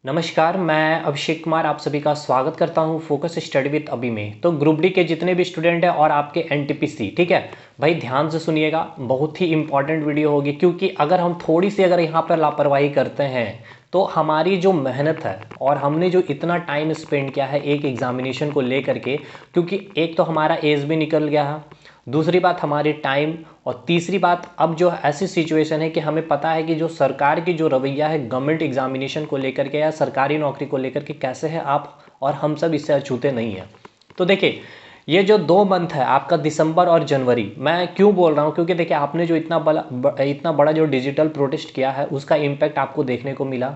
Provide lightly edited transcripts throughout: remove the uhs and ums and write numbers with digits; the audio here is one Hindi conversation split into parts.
नमस्कार, मैं अभिषेक कुमार आप सभी का स्वागत करता हूं फोकस स्टडी विद अभी में। तो ग्रुप डी के जितने भी स्टूडेंट हैं और आपके एनटीपीसी, ठीक है भाई, ध्यान से सुनिएगा। बहुत ही इंपॉर्टेंट वीडियो होगी, क्योंकि अगर हम थोड़ी सी अगर यहाँ पर लापरवाही करते हैं तो हमारी जो मेहनत है और हमने जो इतना टाइम स्पेंड किया है एक एग्जामिनेशन को लेकर के, क्योंकि एक तो हमारा एज भी निकल गया है, दूसरी बात हमारी टाइम, और तीसरी बात अब जो ऐसी सिचुएशन है कि हमें पता है कि जो सरकार की जो रवैया है गवर्नमेंट एग्जामिनेशन को लेकर के या सरकारी नौकरी को लेकर के कैसे है आप और हम सब इससे अछूते नहीं हैं। तो देखिए, ये जो 2 मंथ है आपका दिसंबर और जनवरी, मैं क्यों बोल रहा हूँ, क्योंकि देखिए आपने जो इतना बड़ा जो डिजिटल प्रोटेस्ट किया है उसका इम्पैक्ट आपको देखने को मिला।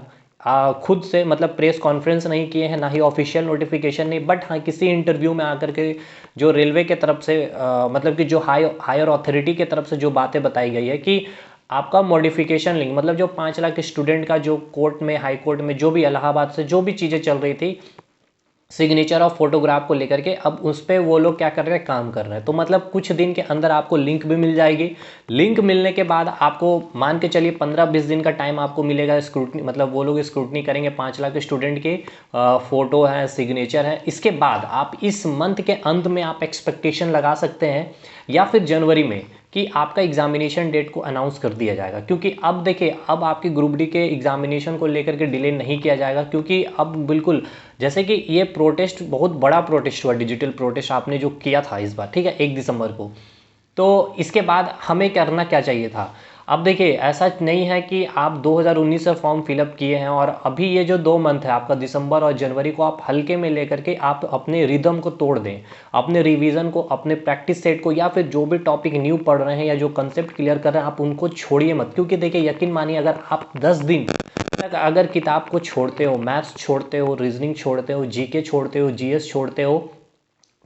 खुद से मतलब प्रेस कॉन्फ्रेंस नहीं किए हैं, ना ही ऑफिशियल नोटिफिकेशन नहीं, बट हाँ किसी इंटरव्यू में आकर के जो रेलवे के तरफ से मतलब कि जो हायर अथॉरिटी के तरफ से जो बातें बताई गई है कि आपका मॉडिफिकेशन लिंक, मतलब जो 5 लाख स्टूडेंट का जो कोर्ट में, हाई कोर्ट में जो भी इलाहाबाद से जो भी चीज़ें चल रही थी सिग्नेचर और फोटोग्राफ को लेकर के, अब उस पर वो लोग क्या कर रहे हैं, काम कर रहे हैं। तो मतलब कुछ दिन के अंदर आपको लिंक भी मिल जाएगी। लिंक मिलने के बाद आपको मान के चलिए 15-20 दिन का टाइम आपको मिलेगा स्क्रूटनी, मतलब वो लोग स्क्रूटनी करेंगे 5 लाख स्टूडेंट के फोटो है, सिग्नेचर है। इसके बाद आप इस मंथ के अंत में आप एक्सपेक्टेशन लगा सकते हैं या फिर जनवरी में कि आपका एग्जामिनेशन डेट को अनाउंस कर दिया जाएगा। क्योंकि अब देखिए, अब आपकी ग्रुप डी के एग्जामिनेशन को लेकर के डिले नहीं किया जाएगा, क्योंकि अब बिल्कुल जैसे कि ये प्रोटेस्ट बहुत बड़ा प्रोटेस्ट हुआ, डिजिटल प्रोटेस्ट आपने जो किया था इस बार, ठीक है, 1 दिसंबर को। तो इसके बाद हमें करना क्या चाहिए था। अब देखिए, ऐसा नहीं है कि आप 2019 से फॉर्म फिलअप किए हैं और अभी ये जो 2 मंथ है आपका दिसंबर और जनवरी को आप हल्के में लेकर के आप अपने रिदम को तोड़ दें, अपने रिवीजन को, अपने प्रैक्टिस सेट को, या फिर जो भी टॉपिक न्यू पढ़ रहे हैं या जो कंसेप्ट क्लियर कर रहे हैं आप उनको छोड़िए मत। क्योंकि देखिए, यकीन मानिए, अगर आप 10 दिन तक अगर किताब को छोड़ते हो, मैथ्स छोड़ते हो, रीजनिंग छोड़ते हो, जीके छोड़ते हो, जीएस छोड़ते हो,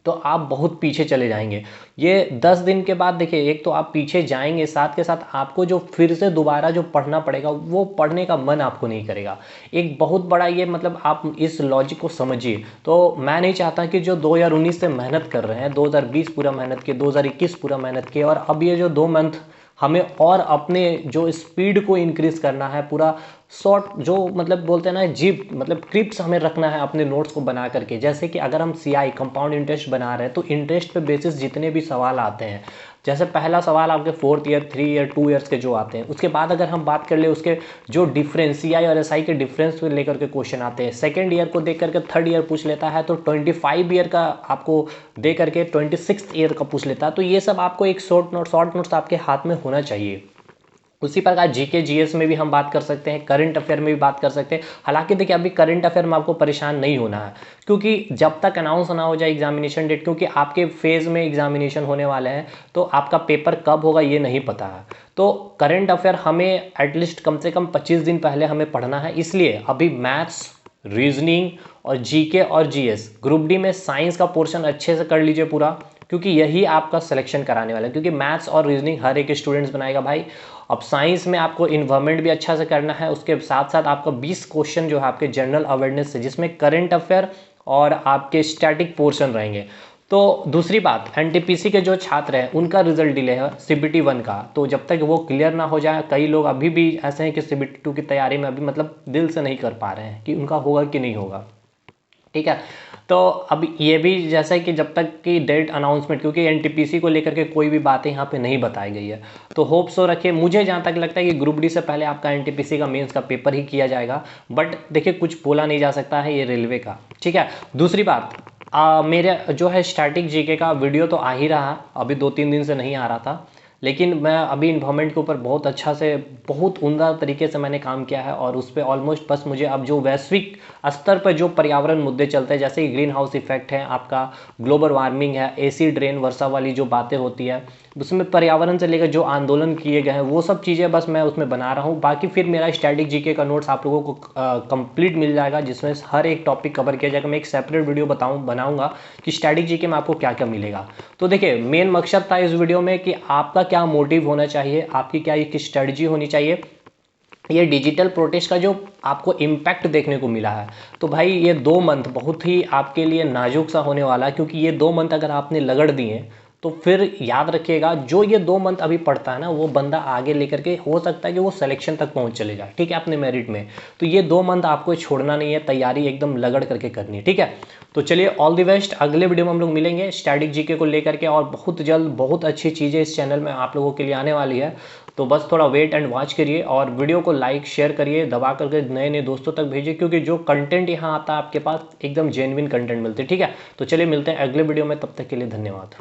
तो आप बहुत पीछे चले जाएंगे। ये 10 दिन के बाद देखिए, एक तो आप पीछे जाएंगे, साथ के साथ आपको जो फिर से दोबारा जो पढ़ना पड़ेगा वो पढ़ने का मन आपको नहीं करेगा। एक बहुत बड़ा ये, मतलब आप इस लॉजिक को समझिए। तो मैं नहीं चाहता कि जो 2019 से मेहनत कर रहे हैं, 2020 पूरा मेहनत किए, 2021 पूरा मेहनत किए, और अब ये जो 2 मंथ हमें और अपने जो स्पीड को इंक्रीज करना है, पूरा शॉर्ट जो मतलब बोलते हैं ना जीप, मतलब क्रिप्स हमें रखना है अपने नोट्स को बना करके। जैसे कि अगर हम सीआई कंपाउंड इंटरेस्ट बना रहे हैं तो इंटरेस्ट पे बेसिस जितने भी सवाल आते हैं, जैसे पहला सवाल आपके 4th ईयर, 3 ईयर, 2 ईयर्स के जो आते हैं, उसके बाद अगर हम बात कर ले उसके जो डिफरेंस सीआई और एसआई के डिफरेंस को लेकर के क्वेश्चन आते हैं, सेकेंड ईयर को देख करके थर्ड ईयर पूछ लेता है, तो 25 ईयर का आपको दे करके 26th ईयर का पूछ लेता है। तो ये सब आपको एक शॉर्ट नोट्स आपके हाथ में होना चाहिए। उसी प्रकार जीके जीएस में भी हम बात कर सकते हैं, करंट अफेयर में भी बात कर सकते हैं। हालांकि देखिए, अभी करंट अफेयर में आपको परेशान नहीं होना है, क्योंकि जब तक अनाउंस ना हो जाए एग्जामिनेशन डेट, क्योंकि आपके फेज में एग्जामिनेशन होने वाले हैं, तो आपका पेपर कब होगा ये नहीं पता है। तो करंट अफेयर हमें एटलीस्ट कम से कम 25 दिन पहले हमें पढ़ना है। इसलिए अभी मैथ्स, रीजनिंग और जीके और जीएस, ग्रुप डी में साइंस का पोर्शन अच्छे से कर लीजिए पूरा, क्योंकि यही आपका सिलेक्शन कराने वाला है। क्योंकि मैथ्स और रीजनिंग हर एक स्टूडेंट्स बनाएगा भाई। अब साइंस में आपको इन्वायरमेंट भी अच्छा से करना है, उसके साथ साथ आपका 20 क्वेश्चन जो है आपके जनरल अवेयरनेस से, जिसमें करंट अफेयर और आपके स्टैटिक पोर्शन रहेंगे। तो दूसरी बात, एनटीपीसी के जो छात्र हैं उनका रिजल्ट डिले है सीबीटी 1 का, तो जब तक वो क्लियर ना हो जाए, कई लोग अभी भी ऐसे हैं कि सीबीटी 2 की तैयारी में अभी मतलब दिल से नहीं कर पा रहे हैं कि उनका होगा कि नहीं होगा, ठीक है। तो अब ये भी जैसा कि जब तक कि डेट अनाउंसमेंट, क्योंकि एनटीपीसी को लेकर के कोई भी बातें यहाँ पे नहीं बताई गई है, तो होप सो रखिए। मुझे जहाँ तक लगता है कि ग्रुप डी से पहले आपका एनटीपीसी का मेंस का पेपर ही किया जाएगा, बट देखिए कुछ बोला नहीं जा सकता है, ये रेलवे का, ठीक है। दूसरी बात, मेरे जो है स्टैटिक जीके का वीडियो तो आ ही रहा, अभी 2-3 दिन से नहीं आ रहा था, लेकिन मैं अभी इन्वायरमेंट के ऊपर बहुत अच्छा से, बहुत उम्दा तरीके से मैंने काम किया है, और उस पर ऑलमोस्ट बस मुझे अब जो वैश्विक स्तर पर जो पर्यावरण मुद्दे चलते हैं, जैसे कि ग्रीन हाउस इफेक्ट है, आपका ग्लोबल वार्मिंग है, एसिड रेन वर्षा वाली जो बातें होती है, उसमें पर्यावरण से लेकर जो आंदोलन किए गए हैं वो सब चीज़ें बस मैं उसमें बना रहा हूँ। बाकी फिर मेरा स्टैटिक जीके का नोट्स आप लोगों को कंप्लीट मिल जाएगा, जिसमें हर एक टॉपिक कवर किया जाएगा। मैं एक सेपरेट वीडियो बनाऊंगा कि स्टैटिक जीके में आपको क्या क्या मिलेगा। तो देखिए, मेन मकसद था इस वीडियो में कि आपका क्या मोटिव होना चाहिए, आपकी क्या एक स्ट्रेटजी होनी चाहिए। ये डिजिटल प्रोटेस्ट का जो आपको इम्पैक्ट देखने को मिला है, तो भाई ये 2 मंथ बहुत ही आपके लिए नाजुक सा होने वाला है, क्योंकि ये 2 मंथ अगर आपने लगड़ दिए तो फिर याद रखिएगा, जो ये 2 मंथ अभी पढ़ता है ना, वो बंदा आगे लेकर के हो सकता है कि वो सिलेक्शन तक पहुंच चले जाए, ठीक है, अपने मेरिट में। तो ये 2 मंथ आपको छोड़ना नहीं है, तैयारी एकदम लगड़ करके करनी है, ठीक है। तो चलिए, ऑल द बेस्ट। अगले वीडियो में हम लोग मिलेंगे स्टैटिक जीके को लेकर के, और बहुत जल्द बहुत अच्छी चीज़ें इस चैनल में आप लोगों के लिए आने वाली है। तो बस थोड़ा वेट एंड वॉच करिए, और वीडियो को लाइक शेयर करिए, दबा करके नए नए दोस्तों तक भेजिए, क्योंकि जो कंटेंट यहाँ आता है आपके पास एकदम जेन्युइन कंटेंट मिलते हैं, ठीक है। तो चलिए मिलते हैं अगले वीडियो में, तब तक के लिए धन्यवाद।